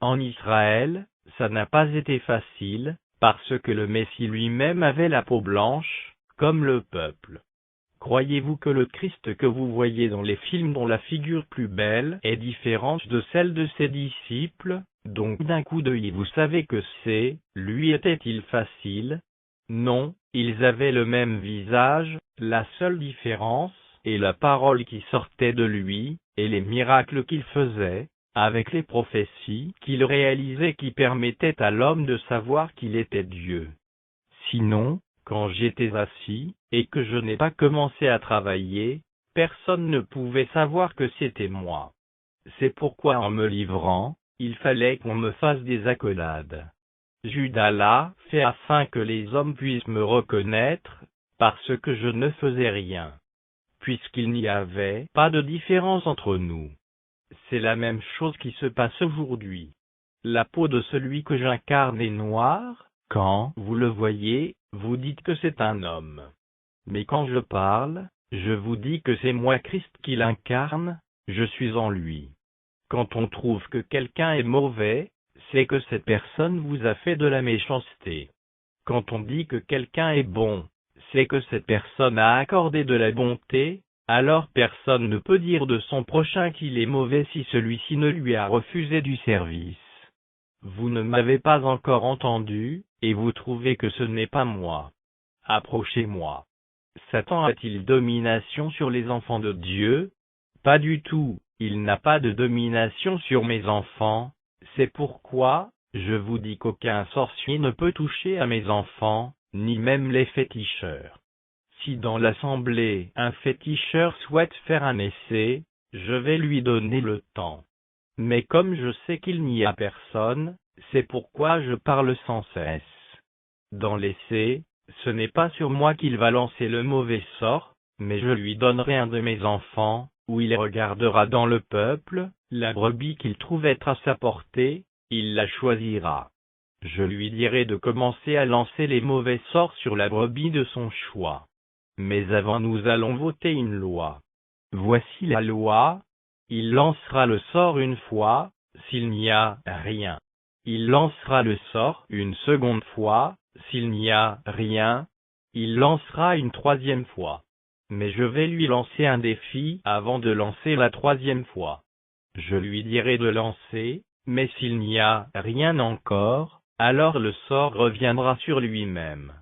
En Israël, ça n'a pas été facile, parce que le Messie lui-même avait la peau blanche, comme le peuple. Croyez-vous que le Christ que vous voyez dans les films dont la figure plus belle est différente de celle de ses disciples, donc d'un coup d'œil vous savez que c'est, lui était-il facile? Non, Ils avaient le même visage, la seule différence est la parole qui sortait de lui, et les miracles qu'il faisait, avec les prophéties qu'il réalisait qui permettaient à l'homme de savoir qu'il était Dieu. Sinon, quand j'étais assis, et que je n'ai pas commencé à travailler, personne ne pouvait savoir que c'était moi. C'est pourquoi en me livrant, il fallait qu'on me fasse des accolades. Judas l'a fait afin que les hommes puissent me reconnaître, parce que je ne faisais rien. Puisqu'il n'y avait pas de différence entre nous. C'est la même chose qui se passe aujourd'hui. La peau de celui que j'incarne est noire, quand vous le voyez, vous dites que c'est un homme. Mais quand je parle, je vous dis que c'est moi Christ qui l'incarne, je suis en lui. Quand on trouve que quelqu'un est mauvais, c'est que cette personne vous a fait de la méchanceté. Quand on dit que quelqu'un est bon, c'est que cette personne a accordé de la bonté, alors personne ne peut dire de son prochain qu'il est mauvais si celui-ci ne lui a refusé du service. Vous ne m'avez pas encore entendu, et vous trouvez que ce n'est pas moi. Approchez-moi. Satan a-t-il domination sur les enfants de Dieu? Pas du tout, il n'a pas de domination sur mes enfants, c'est pourquoi, je vous dis qu'aucun sorcier ne peut toucher à mes enfants, ni même les féticheurs. Si dans l'assemblée un féticheur souhaite faire un essai, je vais lui donner le temps. Mais comme je sais qu'il n'y a personne, c'est pourquoi je parle sans cesse. Dans l'essai, ce n'est pas sur moi qu'il va lancer le mauvais sort, mais je lui donnerai un de mes enfants, où il regardera dans le peuple, la brebis qu'il trouve être à sa portée, il la choisira. Je lui dirai de commencer à lancer les mauvais sorts sur la brebis de son choix. Mais avant nous allons voter une loi. Voici la loi. Il lancera le sort une fois, s'il n'y a rien. Il lancera le sort une seconde fois, s'il n'y a rien. Il lancera une troisième fois. Mais je vais lui lancer un défi avant de lancer la troisième fois. Je lui dirai de lancer, mais s'il n'y a rien encore, alors le sort reviendra sur lui-même.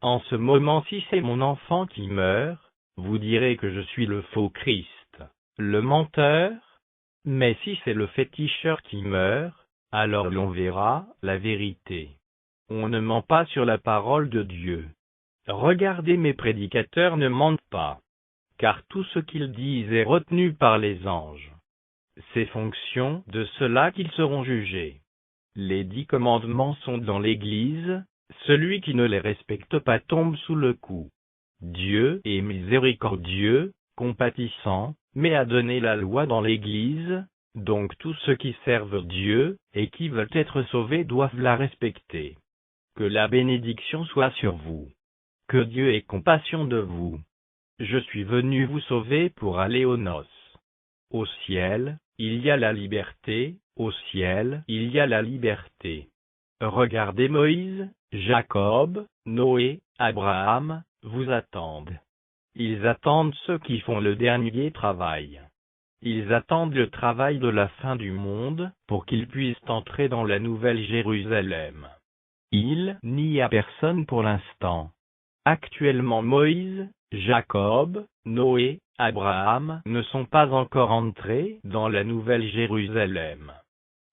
En ce moment, si c'est mon enfant qui meurt, vous direz que je suis le faux Christ, le menteur. Mais si c'est le féticheur qui meurt, alors l'on verra la vérité. On ne ment pas sur la parole de Dieu. Regardez, mes prédicateurs ne mentent pas, car tout ce qu'ils disent est retenu par les anges. C'est fonction de cela qu'ils seront jugés. Les 10 commandements sont dans l'Église, celui qui ne les respecte pas tombe sous le coup. Dieu est miséricordieux, compatissant, mais a donné la loi dans l'Église, donc tous ceux qui servent Dieu, et qui veulent être sauvés doivent la respecter. Que la bénédiction soit sur vous. Que Dieu ait compassion de vous. Je suis venu vous sauver pour aller aux noces. Au ciel, il y a la liberté, au ciel, il y a la liberté. Regardez Moïse, Jacob, Noé, Abraham, vous attendent. Ils attendent ceux qui font le dernier travail. Ils attendent le travail de la fin du monde, pour qu'ils puissent entrer dans la nouvelle Jérusalem. Il n'y a personne pour l'instant. Actuellement Moïse, Jacob, Noé, Abraham ne sont pas encore entrés dans la nouvelle Jérusalem.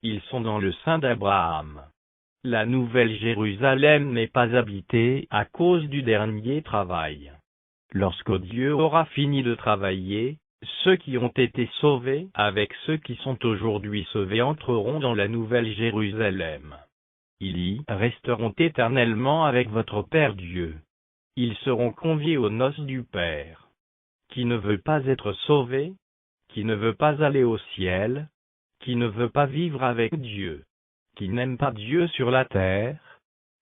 Ils sont dans le sein d'Abraham. La nouvelle Jérusalem n'est pas habitée à cause du dernier travail. Lorsque Dieu aura fini de travailler, ceux qui ont été sauvés avec ceux qui sont aujourd'hui sauvés entreront dans la nouvelle Jérusalem. Ils y resteront éternellement avec votre Père Dieu. Ils seront conviés aux noces du Père. Qui ne veut pas être sauvé, qui ne veut pas aller au ciel, qui ne veut pas vivre avec Dieu, qui n'aime pas Dieu sur la terre,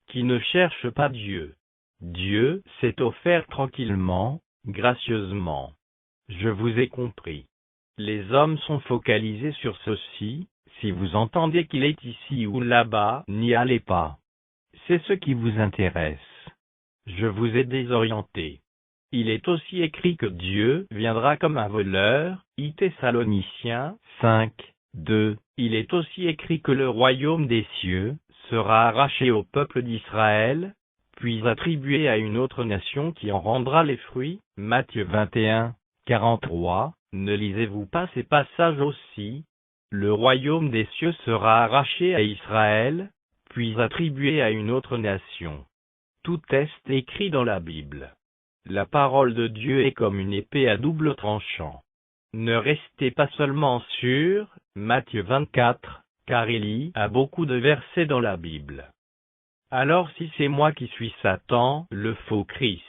qui ne cherche pas Dieu. Dieu s'est offert tranquillement, gracieusement. Je vous ai compris. Les hommes sont focalisés sur ceci, si vous entendez qu'il est ici ou là-bas, n'y allez pas. C'est ce qui vous intéresse. Je vous ai désorienté. Il est aussi écrit que Dieu viendra comme un voleur, I Thessaloniciens 5, 2. Il est aussi écrit que le royaume des cieux sera arraché au peuple d'Israël, puis attribué à une autre nation qui en rendra les fruits. Matthieu 21, 43. Ne lisez-vous pas ces passages aussi? Le royaume des cieux sera arraché à Israël, puis attribué à une autre nation. Tout est écrit dans la Bible. La parole de Dieu est comme une épée à double tranchant. Ne restez pas seulement sur Matthieu 24, car il y a beaucoup de versets dans la Bible. Alors si c'est moi qui suis Satan, le faux Christ,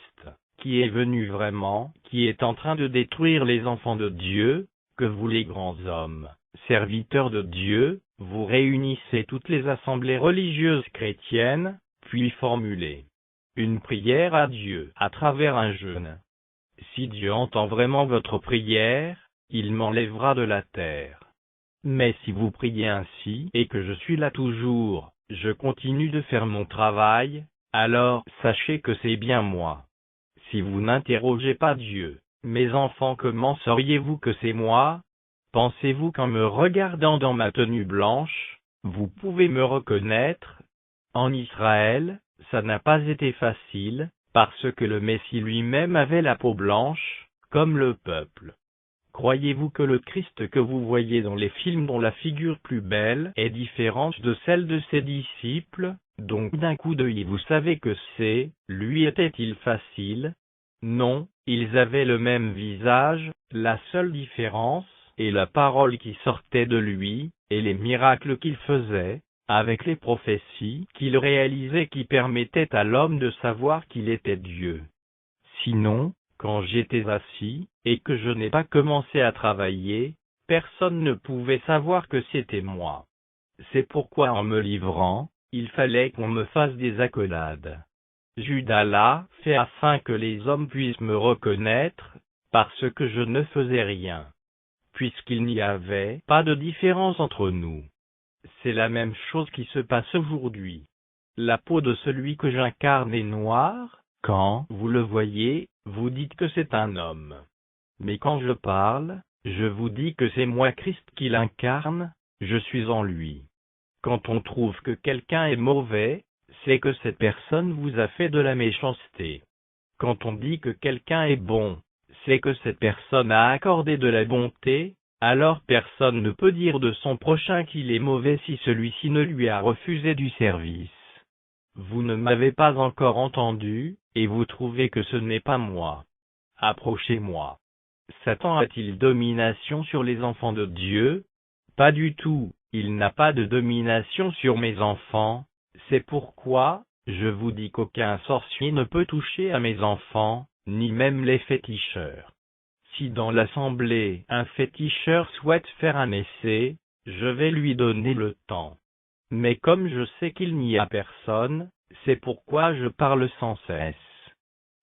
qui est venu vraiment, qui est en train de détruire les enfants de Dieu, que vous les grands hommes, serviteurs de Dieu, vous réunissez toutes les assemblées religieuses chrétiennes, puis formulez une prière à Dieu à travers un jeûne. Si Dieu entend vraiment votre prière, il m'enlèvera de la terre. Mais si vous priez ainsi et que je suis là toujours, je continue de faire mon travail, alors sachez que c'est bien moi. Si vous n'interrogez pas Dieu, mes enfants, comment sauriez-vous que c'est moi? Pensez-vous qu'en me regardant dans ma tenue blanche, vous pouvez me reconnaître? En Israël, ça n'a pas été facile, parce que le Messie lui-même avait la peau blanche, comme le peuple. Croyez-vous que le Christ que vous voyez dans les films dont la figure plus belle est différente de celle de ses disciples, donc d'un coup d'œil vous savez que c'est, lui était-il facile? Non, ils avaient le même visage, la seule différence, est la parole qui sortait de lui, et les miracles qu'il faisait, avec les prophéties qu'il réalisait qui permettaient à l'homme de savoir qu'il était Dieu. Sinon, quand j'étais assis, et que je n'ai pas commencé à travailler, personne ne pouvait savoir que c'était moi. C'est pourquoi en me livrant, il fallait qu'on me fasse des accolades. Judas l'a fait afin que les hommes puissent me reconnaître, parce que je ne faisais rien. Puisqu'il n'y avait pas de différence entre nous. C'est la même chose qui se passe aujourd'hui. La peau de celui que j'incarne est noire, quand vous le voyez, vous dites que c'est un homme. Mais quand je parle, je vous dis que c'est moi Christ qui l'incarne, je suis en lui. Quand on trouve que quelqu'un est mauvais, c'est que cette personne vous a fait de la méchanceté. Quand on dit que quelqu'un est bon, c'est que cette personne a accordé de la bonté, alors personne ne peut dire de son prochain qu'il est mauvais si celui-ci ne lui a refusé du service. Vous ne m'avez pas encore entendu, et vous trouvez que ce n'est pas moi. Approchez-moi. Satan a-t-il domination sur les enfants de Dieu? Pas du tout, il n'a pas de domination sur mes enfants, c'est pourquoi, je vous dis qu'aucun sorcier ne peut toucher à mes enfants, ni même les féticheurs. Si dans l'assemblée un féticheur souhaite faire un essai, je vais lui donner le temps. Mais comme je sais qu'il n'y a personne, c'est pourquoi je parle sans cesse.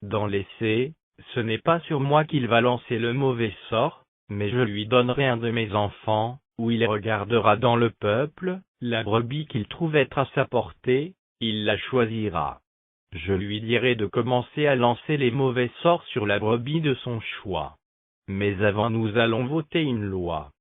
Dans l'essai, ce n'est pas sur moi qu'il va lancer le mauvais sort, mais je lui donnerai un de mes enfants, où il regardera dans le peuple, la brebis qu'il trouve être à sa portée, il la choisira. Je lui dirai de commencer à lancer les mauvais sorts sur la brebis de son choix. Mais avant nous allons voter une loi.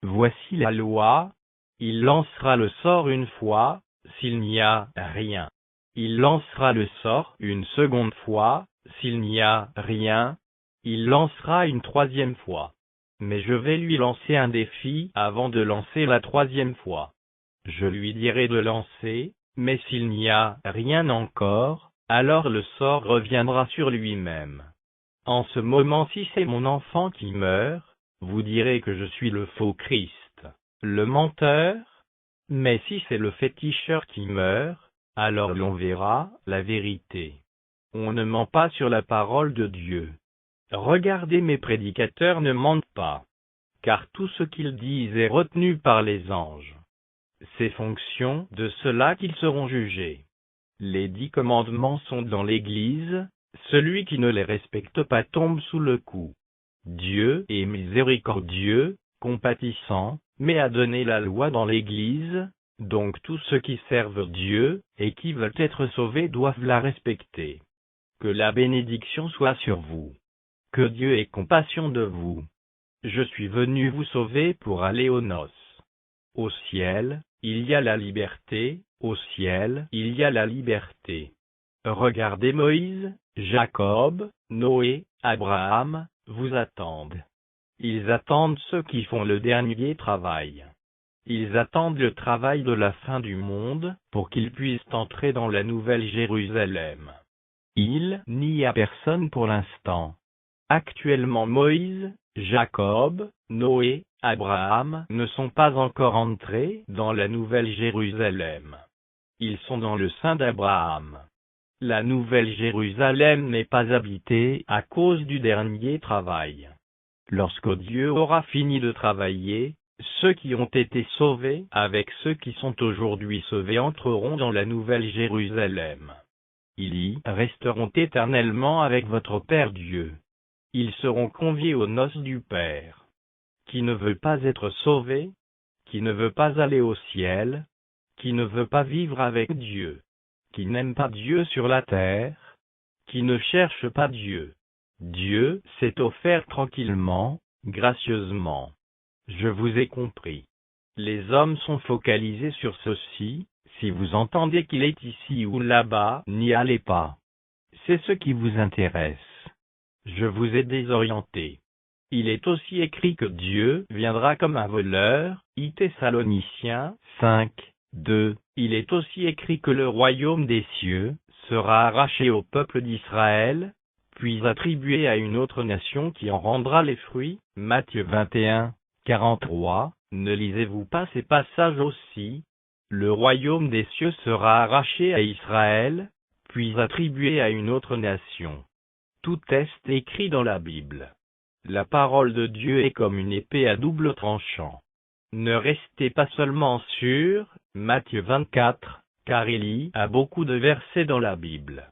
Voici la loi. Il lancera le sort une fois, s'il n'y a rien. Il lancera le sort une seconde fois, s'il n'y a rien. Il lancera une troisième fois. Mais je vais lui lancer un défi avant de lancer la troisième fois. Je lui dirai de lancer, mais s'il n'y a rien encore, alors le sort reviendra sur lui-même. En ce moment, si c'est mon enfant qui meurt, vous direz que je suis le faux Christ, le menteur. Mais si c'est le féticheur qui meurt, alors l'on verra la vérité. On ne ment pas sur la parole de Dieu. Regardez, mes prédicateurs ne mentent pas, car tout ce qu'ils disent est retenu par les anges. C'est fonction de cela qu'ils seront jugés. Les 10 commandements sont dans l'Église. Celui qui ne les respecte pas tombe sous le coup. Dieu est miséricordieux, compatissant, mais a donné la loi dans l'Église, donc tous ceux qui servent Dieu, et qui veulent être sauvés doivent la respecter. Que la bénédiction soit sur vous. Que Dieu ait compassion de vous. Je suis venu vous sauver pour aller aux noces. Au ciel, il y a la liberté, au ciel, il y a la liberté. Regardez Moïse, Jacob, Noé, Abraham, vous attendent. Ils attendent ceux qui font le dernier travail. Ils attendent le travail de la fin du monde, pour qu'ils puissent entrer dans la nouvelle Jérusalem. Il n'y a personne pour l'instant. Actuellement Moïse, Jacob, Noé, Abraham ne sont pas encore entrés dans la nouvelle Jérusalem. Ils sont dans le sein d'Abraham. La nouvelle Jérusalem n'est pas habitée à cause du dernier travail. Lorsque Dieu aura fini de travailler, ceux qui ont été sauvés avec ceux qui sont aujourd'hui sauvés entreront dans la nouvelle Jérusalem. Ils y resteront éternellement avec votre Père Dieu. Ils seront conviés aux noces du Père. Qui ne veut pas être sauvé, qui ne veut pas aller au ciel, qui ne veut pas vivre avec Dieu, qui n'aime pas Dieu sur la terre, qui ne cherche pas Dieu. Dieu s'est offert tranquillement, gracieusement. Je vous ai compris. Les hommes sont focalisés sur ceci, si vous entendez qu'il est ici ou là-bas, n'y allez pas. C'est ce qui vous intéresse. Je vous ai désorienté. Il est aussi écrit que Dieu viendra comme un voleur, I Thessaloniciens 5, 2. Il est aussi écrit que le royaume des cieux sera arraché au peuple d'Israël, puis attribué à une autre nation qui en rendra les fruits, Matthieu 21, 43. Ne lisez-vous pas ces passages aussi? Le royaume des cieux sera arraché à Israël, puis attribué à une autre nation. Tout est écrit dans la Bible. La parole de Dieu est comme une épée à double tranchant. Ne restez pas seulement sur Matthieu 24, car il y a beaucoup de versets dans la Bible.